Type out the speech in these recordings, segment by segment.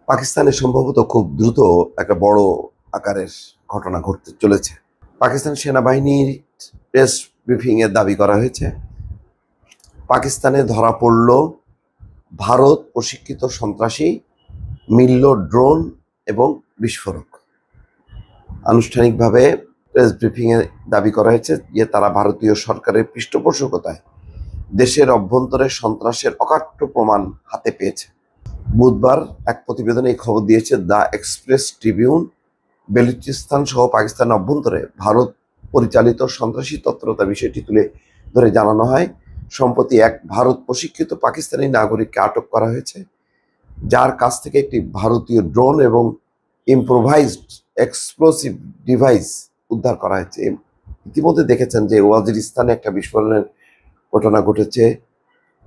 পাকিস্তানে সম্ভবত খুব দ্রুত একটা বড় আকারের ঘটনা ঘটতে চলেছে। পাকিস্তান সেনাবাহিনীর প্রেস ব্রিফিং এর দাবি করা হয়েছে পাকিস্তানে ধরা পড়ল ভারত প্রশিক্ষিত সন্ত্রাসী, মিলল ড্রোন এবং বিস্ফোরক। আনুষ্ঠানিকভাবে প্রেস ব্রিফিং এ দাবি করা হয়েছে যে তারা ভারতীয় সরকারের পৃষ্ঠপোষকতায় দেশের অভ্যন্তরে সন্ত্রাসের অকাট্য প্রমাণ হাতে পেয়েছে। বুধবার এক প্রতিবেদনে এই খবর দিয়েছে দ্য এক্সপ্রেস ট্রিবিউন। বেলুচিস্তান সহ পাকিস্তানের অভ্যন্তরে ভারত পরিচালিত সন্ত্রাসী তৎপরতা বিষয়টি তুলে ধরে জানানো হয়, সম্প্রতি এক ভারত প্রশিক্ষিত পাকিস্তানি নাগরিককে আটক করা হয়েছে, যার কাছ থেকে একটি ভারতীয় ড্রোন এবং ইম্প্রোভাইজড এক্সপ্লোসিভ ডিভাইস উদ্ধার করা হয়েছে। ইতিমধ্যে দেখেছেন যে ওয়াজিরিস্তানে একটা বিস্ফোরণের ঘটনা ঘটেছে।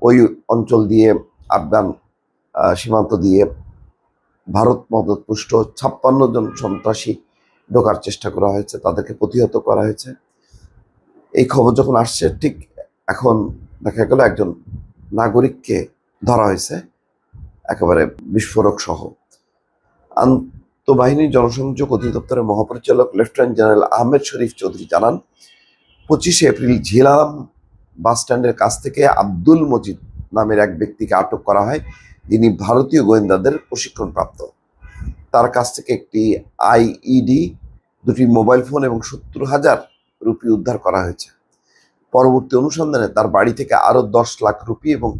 ওই অঞ্চল দিয়ে আফগান সীমান্ত দিয়ে ভারত মদতপুষ্ট 56 জন সন্ত্রাসী ঢোকার চেষ্টা করা হয়েছে, তাদেরকে প্রতিহত করা হয়েছে। এই খবর যখন আসছে ঠিক এখন দেখা গেল একজন নাগরিককে ধরা হয়েছে একেবারে বিস্ফোরক সহ। আন্তঃবাহিনী জনসংযোগ অধিদপ্তরের মহাপরিচালক লেফটেন্যান্ট জেনারেল আহমেদ শরীফ চৌধুরী জানান, 25 এপ্রিল ঝিলাম বাস স্ট্যান্ডের কাছ থেকে আব্দুল মজিদ নামের এক ব্যক্তিকে আটক করা হয়, যিনি ভারতীয় গোয়েন্দাদের প্রশিক্ষণপ্রাপ্ত। তার কাছ থেকে একটি আইইডি, 2টি মোবাইল ফোন এবং 70,000 রুপি উদ্ধার করা হয়েছে। পরবর্তী অনুসন্ধানে তার বাড়ি থেকে আরও 10 লাখ রুপি এবং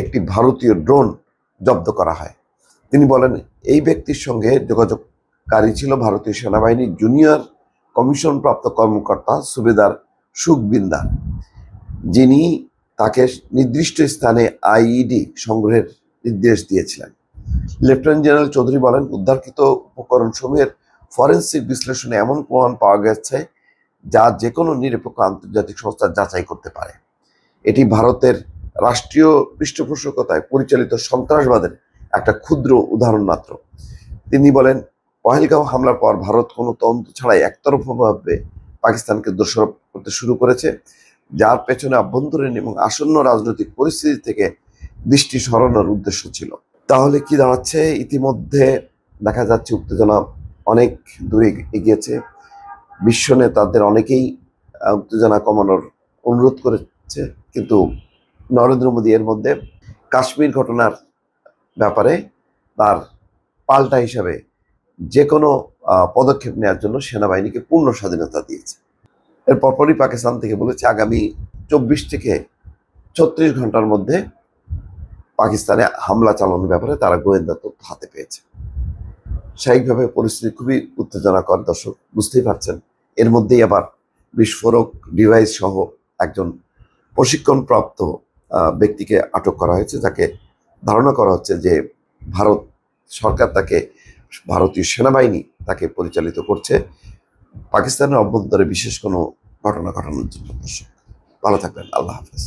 একটি ভারতীয় ড্রোন জব্দ করা হয়। তিনি বলেন, এই ব্যক্তির সঙ্গে যোগাযোগকারী ছিল ভারতীয় সেনাবাহিনীর জুনিয়র কমিশনপ্রাপ্ত কর্মকর্তা সুবেদার সুখবিন্দার, যিনি তাকে নির্দিষ্ট স্থানে আইইডি সংগ্রহের নির্দেশ দিয়েছিলেন। লেফটেন্যান্ট জেনারেল চৌধুরী বলেন, উদ্ধারকৃত উপকরণসমূহের ফরেন্সিক বিশ্লেষণে এমন প্রমাণ পাওয়া গেছে যা যে কোনো নিরপেক্ষ আন্তর্জাতিক সংস্থা যাচাই করতে পারে। এটি ভারতের রাষ্ট্রীয় পৃষ্ঠপোষকতায় পরিচালিত সন্ত্রাসবাদের একটা ক্ষুদ্র উদাহরণ মাত্র। তিনি বলেন, পহেলগাঁও হামলার পর ভারত কোনো তদন্ত ছাড়াই একতরফাভাবে পাকিস্তানকে দোষারোপ করতে শুরু করেছে, যার পেছনে আভ্যন্তরীণ এবং আসন্ন রাজনৈতিক পরিস্থিতি থেকে দৃষ্টি সরানোর উদ্দেশ্য ছিল। তাহলে কি দাঁড়াচ্ছে? ইতিমধ্যে দেখা যাচ্ছে উত্তেজনা অনেক দূরে এগিয়েছে। বিশ্ব নেতাদের অনেকেই উত্তেজনা কমানোর অনুরোধ করেছে, কিন্তু নরেন্দ্র মোদী এর মধ্যে কাশ্মীর ঘটনার ব্যাপারে তার পাল্টা হিসাবে যে কোনো পদক্ষেপ নেওয়ার জন্য সেনাবাহিনীকে পূর্ণ স্বাধীনতা দিয়েছে। এর পরপরই পাকিস্তান থেকে বলেছে আগামী 24 থেকে 36 ঘন্টার মধ্যে পাকিস্তানে হামলা চালানোর ব্যাপারে তারা গোয়েন্দা তথ্য হাতে পেয়েছে। স্বাভাবিকভাবে পরিস্থিতি খুবই উত্তেজনাকর, দর্শক বুঝতেই পারছেন। এর মধ্যেই আবার বিস্ফোরক ডিভাইস সহ একজন প্রশিক্ষণপ্রাপ্ত ব্যক্তিকে আটক করা হয়েছে, যাকে ধারণা করা হচ্ছে যে ভারত সরকার তাকে, ভারতীয় সেনাবাহিনী তাকে পরিচালিত করছে পাকিস্তানের অভ্যন্তরে বিশেষ কোনো ঘটনা ঘটানোর জন্য। দর্শক ভালো থাকবেন, আল্লাহ হাফেজ।